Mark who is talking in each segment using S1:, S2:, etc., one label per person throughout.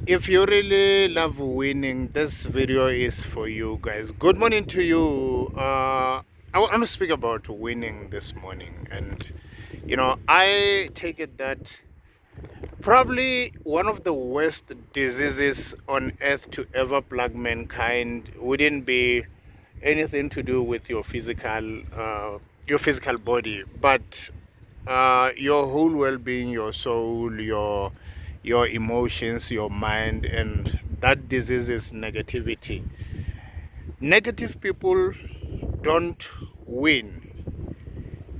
S1: If you really love winning, this video is for you guys. Good morning to you. I want to speak about winning this morning. And, I take it that probably one of the worst diseases on earth to ever plague mankind wouldn't be anything to do with your physical body, but your whole well-being, your soul, your emotions, your mind. And that disease is negativity. Negative people don't win.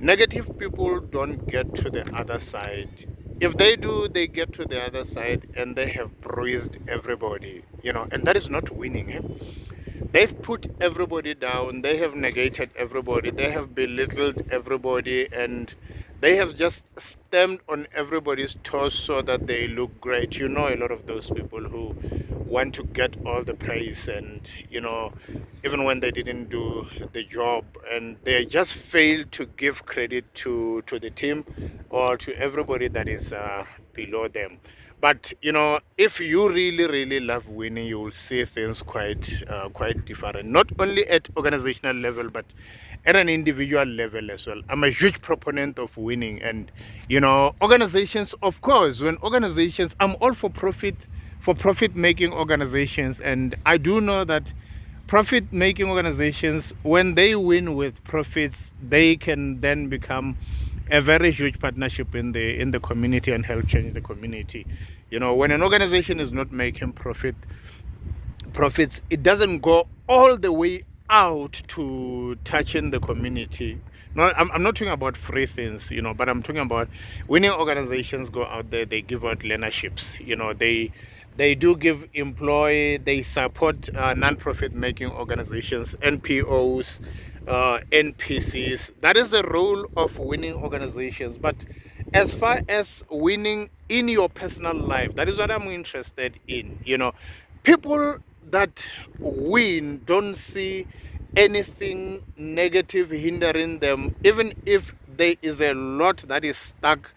S1: Negative people don't get to the other side. If they do, they get to the other side and they have bruised everybody, and that is not winning. They've put everybody down, they have negated everybody, they have belittled everybody, and they have just stamped on everybody's toes so that they look great. A lot of those people who want to get all the praise, and even when they didn't do the job, and they just fail to give credit to the team or to everybody that is below them. But if you really, really love winning, you will see things quite different. Not only at organizational level, but at an individual level as well. I'm a huge proponent of winning, and organizations. Of course, I'm all for profit making organizations, and I do know that profit making organizations, when they win with profits, they can then become a very huge partnership in the community and help change the community. When an organization is not making profits, it doesn't go all the way out to touching the community. No, I'm not talking about free things, but I'm talking about winning organizations go out there, they give out learnerships, they do give they support non-profit making organizations, NPOs, NPCs. That is the role of winning organizations. But as far as winning in your personal life, that is what I'm interested in. People that win don't see anything negative hindering them, even if there is a lot that is stuck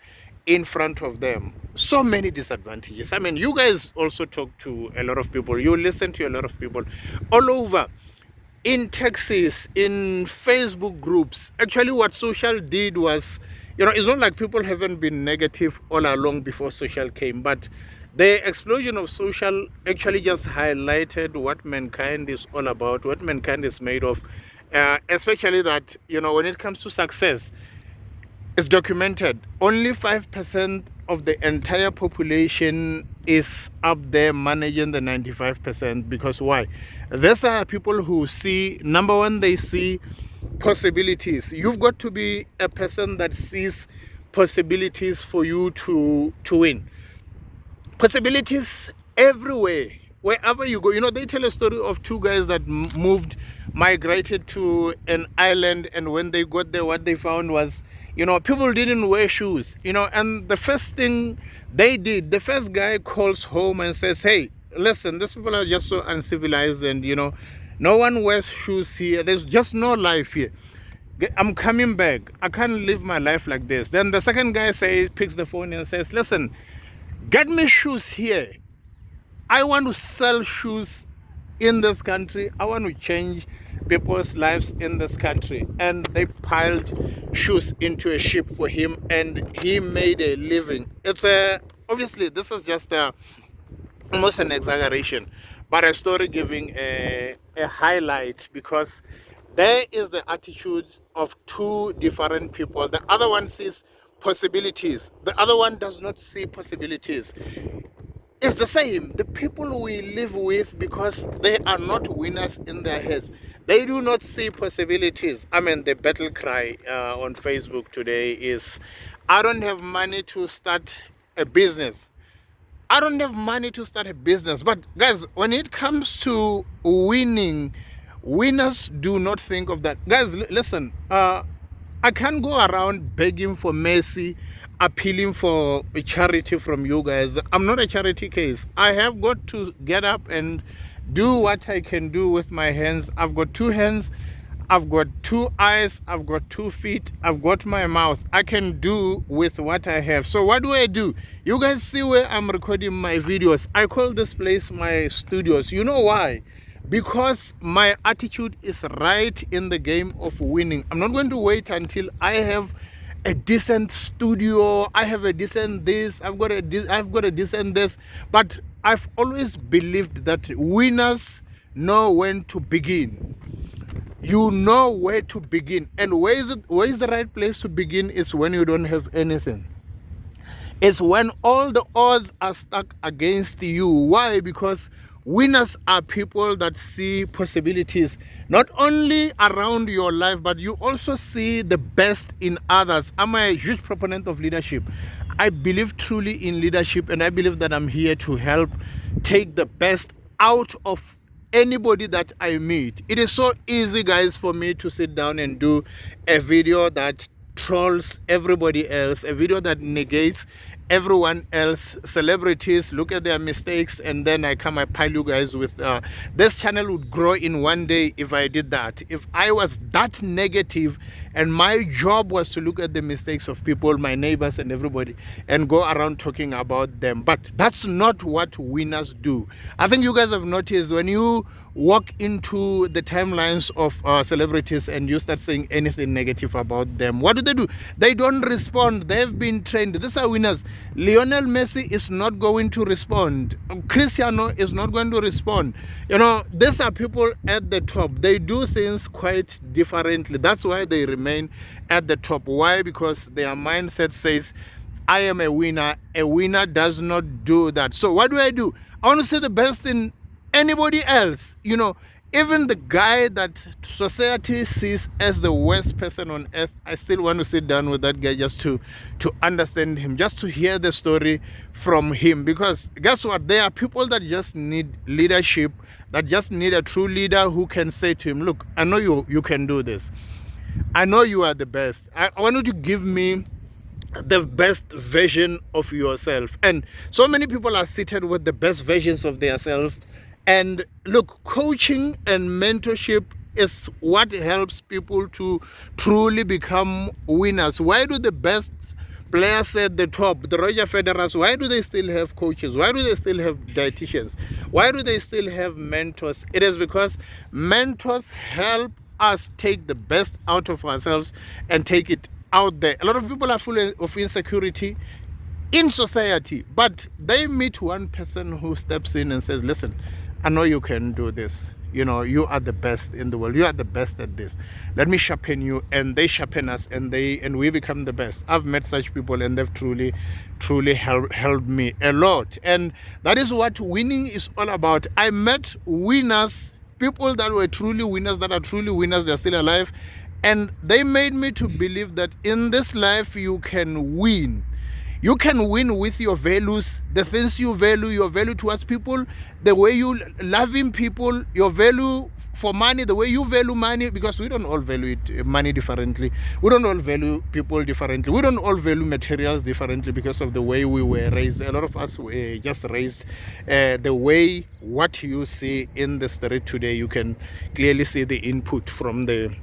S1: in front of them. So many disadvantages. I mean, you guys also talk to a lot of people, you listen to a lot of people all over, in taxis, in Facebook groups. Actually, what social did was, it's not like people haven't been negative all along before social came, but the explosion of social actually just highlighted what mankind is all about, what mankind is made of, especially that, when it comes to success, it's documented. Only 5% of the entire population is up there managing the 95%. Because why? These are people who see, number one, they see possibilities. You've got to be a person that sees possibilities for you to win. Possibilities everywhere, wherever you go. They tell a story of two guys that migrated to an island, and when they got there, what they found was, people didn't wear shoes, and the first thing they did, the first guy calls home and says, hey, listen, these people are just so uncivilized, and no one wears shoes here, there's just no life here, I'm coming back, I can't live my life like this. Then the second guy picks the phone and says, listen, get me shoes here. I want to sell shoes in this country. I want to change people's lives in this country. And they piled shoes into a ship for him, and he made a living. Obviously, this is just almost an exaggeration, but a story giving a highlight, because there is the attitudes of two different people. The other one sees possibilities, the other one does not see possibilities. It's the same. The people we live with, because they are not winners in their heads, they do not see possibilities. I mean, the battle cry on Facebook today is, I don't have money to start a business. I don't have money to start a business. But guys, when it comes to winning, winners do not think of that. Guys, listen, I can't go around begging for mercy, appealing for a charity from you guys. I'm not a charity case. I have got to get up and do what I can do with my hands. I've got two hands. I've got 2 eyes, I've got 2 feet, I've got my mouth. I can do with what I have. So what do? You guys see where I'm recording my videos. I call this place my studios. You know why? Because my attitude is right in the game of winning. I'm not going to wait until I have a decent studio, I have a decent this, I've got a decent this. But I've always believed that winners know when to begin. You know where to begin. And where is the right place to begin? Is when you don't have anything. It's when all the odds are stuck against you. Why? Because winners are people that see possibilities not only around your life, but you also see the best in others. I'm a huge proponent of leadership. I believe truly in leadership, and I believe that I'm here to help take the best out of anybody that I meet. It is so easy, guys, for me to sit down and do a video that trolls everybody else, a video that negates everyone else, celebrities, look at their mistakes, and then I pile you guys with this channel would grow in one day if I did that. If I was that negative and my job was to look at the mistakes of people, my neighbors and everybody, and go around talking about them. But that's not what winners do. I think you guys have noticed when you walk into the timelines of celebrities and you start saying anything negative about them, what do? They don't respond. They've been trained. These are winners. Lionel Messi is not going to respond. Cristiano is not going to respond. You know, these are people at the top. They do things quite differently. That's why they remain at the top. Why? Because their mindset says, I am a winner. A winner does not do that. So what do? I want to see the best in anybody else. You know, even the guy that society sees as the worst person on earth, I still want to sit down with that guy just to understand him, just to hear the story from him. Because guess what? There are people that just need leadership, that just need a true leader who can say to him, look, I know you can do this. I know you are the best. I want you to give me the best version of yourself. And so many people are seated with the best versions of themselves. And look, coaching and mentorship is what helps people to truly become winners. Why do the best players at the top, the Roger Federers, why do they still have coaches? Why do they still have dietitians? Why do they still have mentors? It is because mentors help us take the best out of ourselves and take it out there. A lot of people are full of insecurity in society, but they meet one person who steps in and says, listen, I know you can do this. You know, you are the best in the world. You are the best at this. Let me sharpen you. And they sharpen us, and we become the best. I've met such people, and they've truly helped me a lot. And that is what winning is all about. I met winners, people that were truly winners, that are truly winners. They're still alive. And they made me to believe that in this life you can win. You can win with your values, the things you value, your value towards people, the way you loving people, your value for money, the way you value money, because we don't all value money differently. We don't all value people differently. We don't all value materials differently because of the way we were raised. A lot of us were just raised the way what you see in the street today, you can clearly see the input from the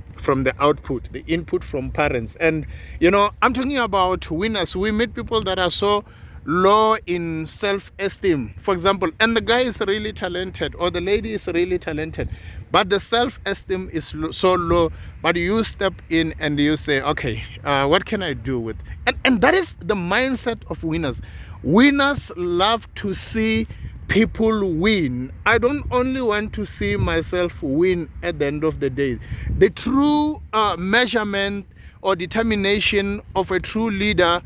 S1: output, the input from parents. And you know, I'm talking about winners. We meet people that are so low in self-esteem, for example, and the guy is really talented or the lady is really talented, but the self-esteem is so low. But you step in and you say, okay, what can I do with, and that is the mindset of winners. Winners love to see people win. I don't only want to see myself win at the end of the day. The true measurement or determination of a true leader,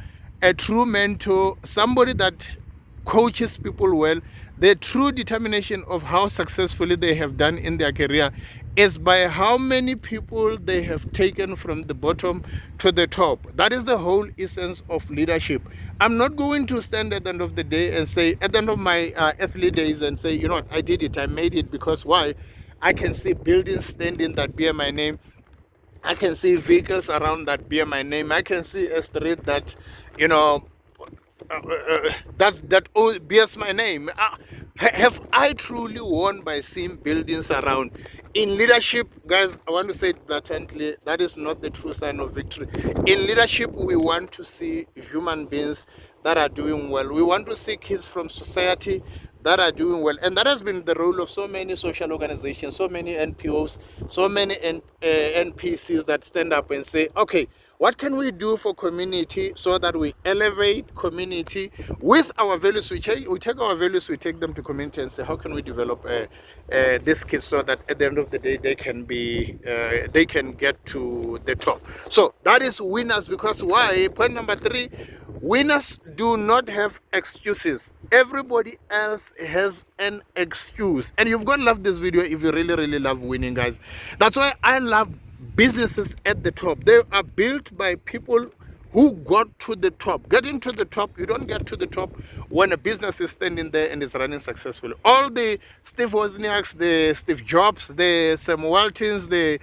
S1: a true mentor, somebody that coaches people well, the true determination of how successfully they have done in their career is by how many people they have taken from the bottom to the top. That is the whole essence of leadership. I'm not going to stand at the end of the day and say, at the end of my earthly days, and say, you know what, I did it, I made it. Because why? I can see buildings standing that bear my name. I can see vehicles around that bear my name. I can see a street that, you know, that bears my name. Have I truly won by seeing buildings around? In leadership, guys, I want to say it blatantly, that is not the true sign of victory. In leadership, we want to see human beings that are doing well. We want to see kids from society that are doing well. And that has been the role of so many social organizations, so many NPOs, so many NPCs that stand up and say, okay, what can we do for community so that we elevate community with our values? We take our values, we take them to community and say, how can we develop these kids so that at the end of the day they can get to the top. So that is winners. Because why? Point number 3, winners do not have excuses. Everybody else has an excuse. And you've got to love this video if you really love winning, guys. That's why I love businesses at the top. They are built by people who got to the top. Getting to the top, you don't get to the top when a business is standing there and is running successfully. All the Steve Wozniaks, the Steve Jobs, the Sam Waltons, the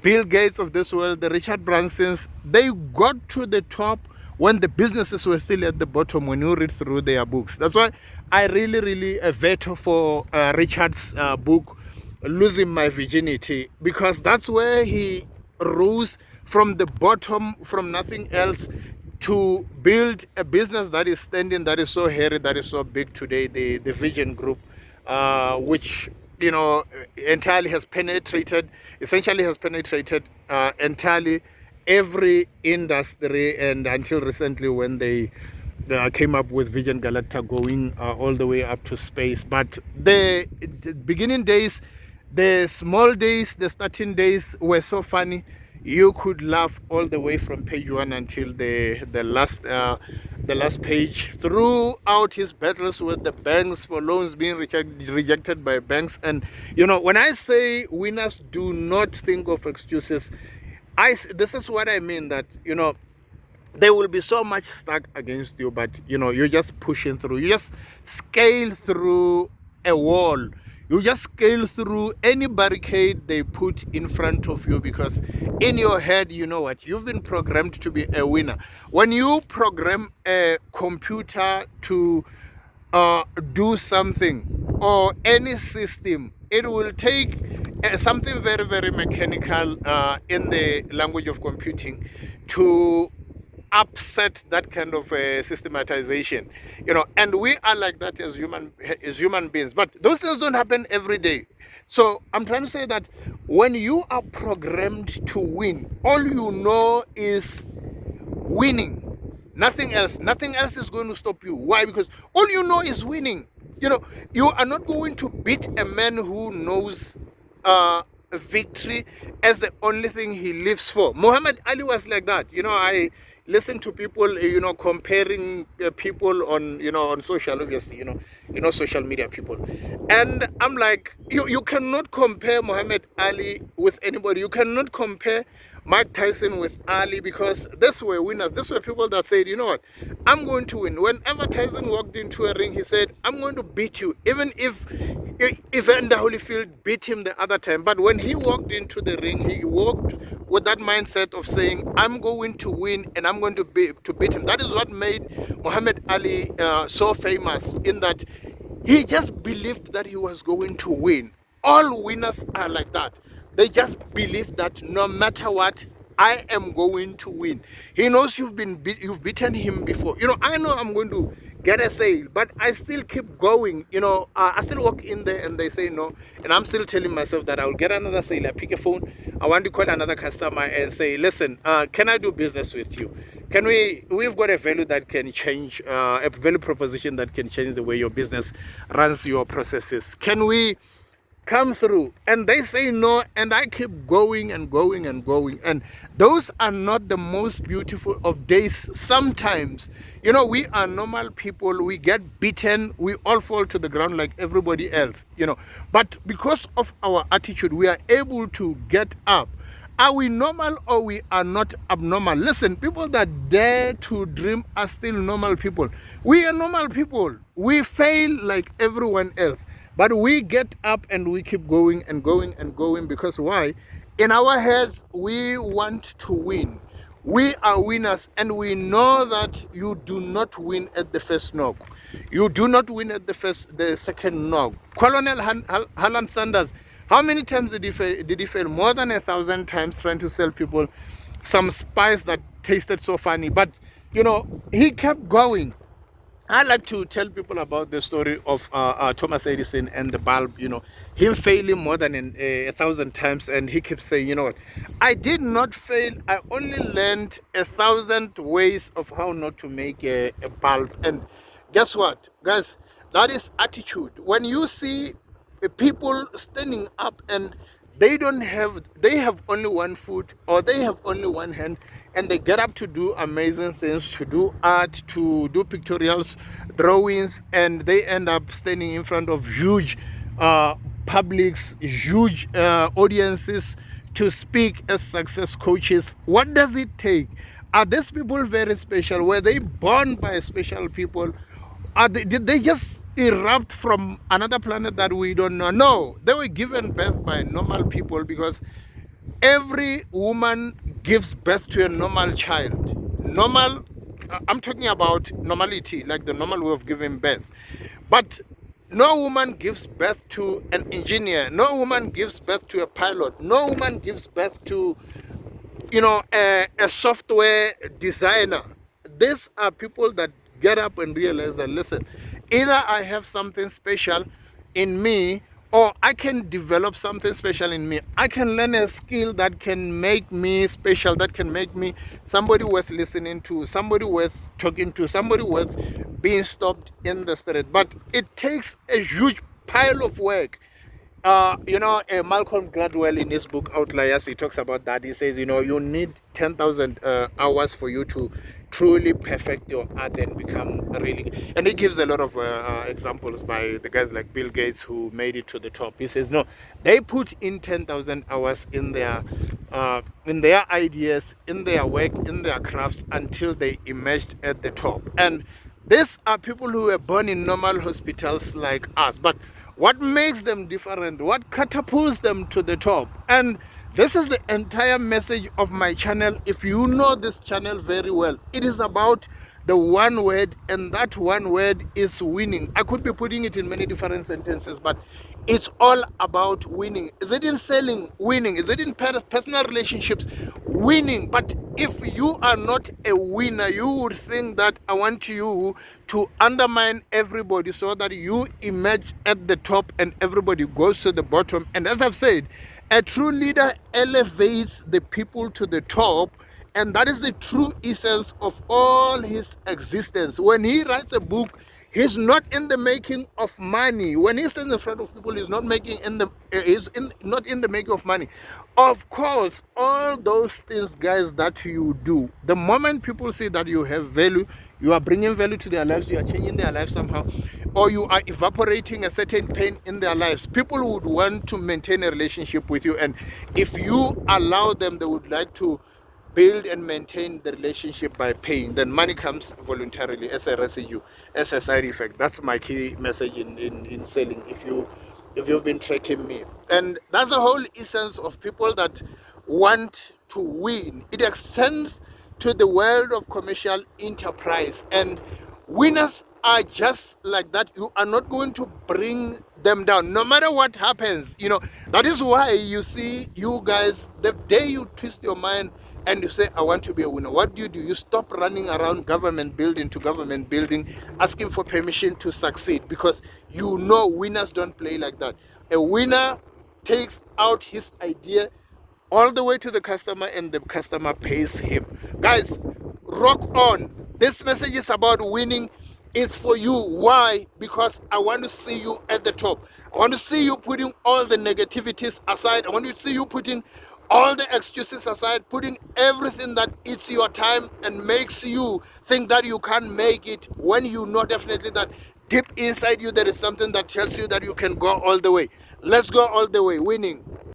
S1: Bill Gates of this world, the Richard Bransons, they got to the top when the businesses were still at the bottom, when you read through their books. That's why I really veto for Richard's book, Losing My Virginity, because that's where he rose from the bottom, from nothing else, to build a business that is standing, that is so hairy, that is so big today, the Vision Group, which, you know, entirely has penetrated entirely every industry, and until recently when they came up with Vision Galacta, going all the way up to space. But the beginning days, the small days, the starting days were so funny. You could laugh all the way from page 1 until the last page, throughout his battles with the banks for loans being rejected by banks. And you know, when I say winners do not think of excuses, this is what I mean, that, you know, there will be so much stuck against you, but you know, you're just pushing through. You just scale through a wall. You just scale through any barricade they put in front of you, because in your head, you know what, you've been programmed to be a winner. When you program a computer to do something, or any system, it will take something very mechanical in the language of computing to upset that kind of systematization, you know. And we are like that as human beings, but those things don't happen every day. So I'm trying to say that when you are programmed to win, all you know is winning. Nothing else is going to stop you. Why? Because all you know is winning. You know, you are not going to beat a man who knows victory as the only thing he lives for. Muhammad Ali was like that. You know, I listen to people, you know, comparing people on, you know, on social, obviously, you know, social media people. And I'm like, you cannot compare Muhammad Ali with anybody. You cannot compare Mike Tyson with Ali, because these were winners. These were people that said, you know what, I'm going to win. Whenever Tyson walked into a ring, he said, I'm going to beat you, even if Evander Holyfield beat him the other time. But when he walked into the ring, he walked with that mindset of saying, I'm going to win and I'm going to beat him. That is what made Muhammad Ali so famous, in that he just believed that he was going to win. All winners are like that. They just believe that no matter what, I am going to win. He knows you've beaten him before. You know, I know I'm going to get a sale, but I still keep going. You know, I still walk in there and they say no, and I'm still telling myself that I will get another sale. I pick a phone, I want to call another customer and say, listen, can I do business with you? Can we've got a value that can change, a value proposition that can change the way your business runs your processes. Can we come through? And they say no, and I keep going and going and going. And those are not the most beautiful of days. Sometimes, you know, we are normal people, we get beaten, we all fall to the ground like everybody else, you know, but because of our attitude, we are able to get up. Are we normal or we are not abnormal? Listen, people that dare to dream are still normal people. We are normal people. We fail like everyone else, but we get up and we keep going and going and going. Because why? In our heads, we want to win. We are winners, and we know that you do not win at the first knock. You do not win at the second knock. Colonel Harlan Sanders, How many times did he fail? Did he fail? More than 1,000 times trying to sell people some spice that tasted so funny. But you know, he kept going. I like to tell people about the story of Thomas Edison and the bulb. You know, him failing more than 1,000 times, and he keeps saying, you know what, I did not fail. I only learned 1,000 ways of how not to make a bulb. And guess what, guys? That is attitude. When you see people standing up and they have only one foot or they have only one hand, and they get up to do amazing things, to do art, to do pictorials, drawings, and they end up standing in front of huge publics, huge audiences, to speak as success coaches. What does it take? Are these people very special? Were they born by special people? Did they just erupt from another planet that we don't know? No, they were given birth by normal people, because every woman gives birth to a normal child. Normal, I'm talking about normality, like the normal way of giving birth. But no woman gives birth to an engineer. No woman gives birth to a pilot. No woman gives birth to, you know, a software designer. These are people that get up and realize that, listen, either I have something special in me, or I can develop something special in me. I can learn a skill that can make me special, that can make me somebody worth listening to, somebody worth talking to, somebody worth being stopped in the street. But it takes a huge pile of work. You know, Malcolm Gladwell in his book Outliers, he talks about that. He says, you know, you need 10,000 hours for you to truly perfect your art and become really. And he gives a lot of examples by the guys like Bill Gates who made it to the top. He says, no, they put in 10,000 hours in their ideas, in their work, in their crafts, until they emerged at the top. And these are people who were born in normal hospitals like us. But what makes them different? What catapults them to the top? And this is the entire message of my channel. If you know this channel very well, it is about the one word, and that one word is winning. I could be putting it in many different sentences, but it's all about winning. Is it in selling? Winning. Is it in personal relationships? Winning. But if you are not a winner, you would think that I want you to undermine everybody so that you emerge at the top and everybody goes to the bottom. And as I've said, a true leader elevates the people to the top, and that is the true essence of all his existence. When he writes a book, he's not in the making of money. When he stands in front of people, he's not not in the making of money. Of course, all those things, guys, that you do, the moment people see that you have value, you are bringing value to their lives, you are changing their lives somehow, or you are evaporating a certain pain in their lives, people would want to maintain a relationship with you. And if you allow them, they would like to build and maintain the relationship by paying. Then money comes voluntarily as a residue, as a side effect. That's my key message in selling, if you've been tracking me. And that's the whole essence of people that want to win. It extends to the world of commercial enterprise, and winners are just like that. You are not going to bring them down no matter what happens. You know, that is why you see, you guys, the day you twist your mind and you say, I want to be a winner, what do? You stop running around government building to government building asking for permission to succeed, because you know winners don't play like that. A winner takes out his idea all the way to the customer, and the customer pays him. Guys, rock on. This message is about winning. It's for you. Why? Because I want to see you at the top. I want to see you putting all the negativities aside. I want to see you putting all the excuses aside, putting everything that eats your time and makes you think that you can't make it, when you know definitely that deep inside you there is something that tells you that you can go all the way. Let's go all the way. Winning.